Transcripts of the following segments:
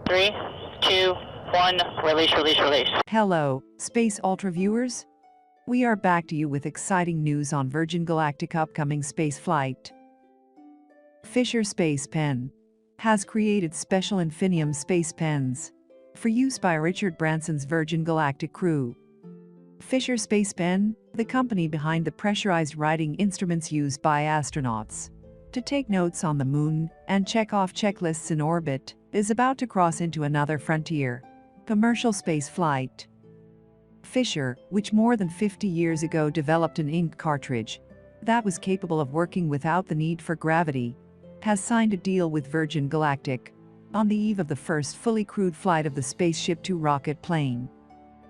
3, 2, 1, release, release, release. Hello, Space Ultra viewers. We are back to you with exciting news on Virgin Galactic upcoming spaceflight. Fisher Space Pen has created special Infinium space pens for use by Richard Branson's Virgin Galactic crew. Fisher Space Pen, the company behind the pressurized writing instruments used by astronauts to take notes on the moon and check off checklists in orbit, is about to cross into another frontier: commercial space flight. Fisher, which more than 50 years ago developed an ink cartridge that was capable of working without the need for gravity, has signed a deal with Virgin Galactic on the eve of the first fully crewed flight of the SpaceShipTwo rocket plane.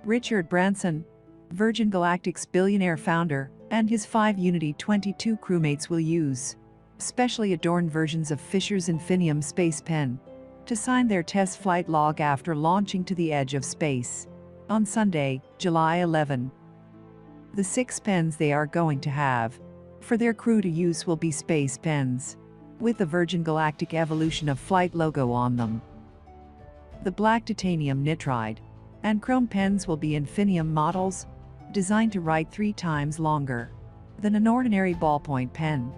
Richard Branson, Virgin Galactic's billionaire founder, and his 5 Unity 22 crewmates will use specially adorned versions of Fisher's Infinium space pen to sign their test flight log after launching to the edge of space on Sunday, July 11. The 6 pens they are going to have for their crew to use will be space pens with the Virgin Galactic Evolution of Flight logo on them. The black titanium nitride and chrome pens will be Infinium models, designed to write 3 times longer than an ordinary ballpoint pen.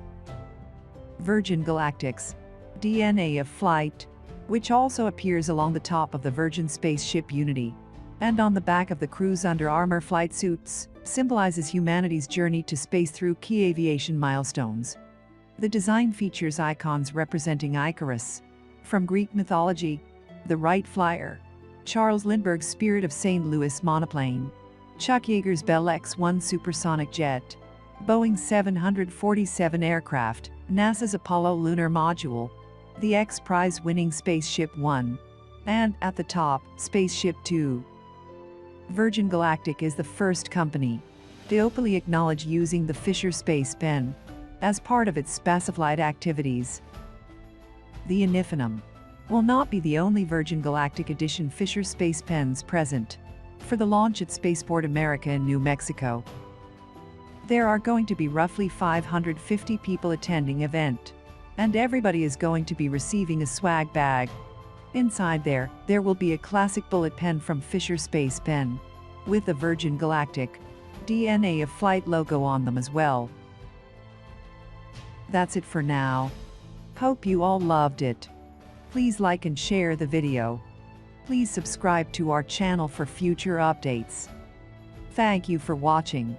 Virgin Galactic's DNA of Flight, which also appears along the top of the Virgin spaceship Unity and on the back of the crew's Under Armour flight suits, symbolizes humanity's journey to space through key aviation milestones. The design features icons representing Icarus from Greek mythology, the Wright Flyer, Charles Lindbergh's Spirit of St. Louis monoplane, Chuck Yeager's Bell X-1 supersonic jet, Boeing's 747 aircraft, NASA's Apollo lunar module, the X Prize-winning SpaceShipOne, and, at the top, SpaceShipTwo. Virgin Galactic is the first company to openly acknowledge using the Fisher Space Pen as part of its spaceflight activities. The Infinium will not be the only Virgin Galactic edition Fisher Space Pens present for the launch at Spaceport America in New Mexico. There are going to be roughly 550 people attending event, and everybody is going to be receiving a swag bag. Inside there will be a classic bullet pen from Fisher Space Pen with the Virgin Galactic DNA of Flight logo on them as well. That's it for now. Hope you all loved it. Please like and share the video. Please subscribe to our channel for future updates. Thank you for watching.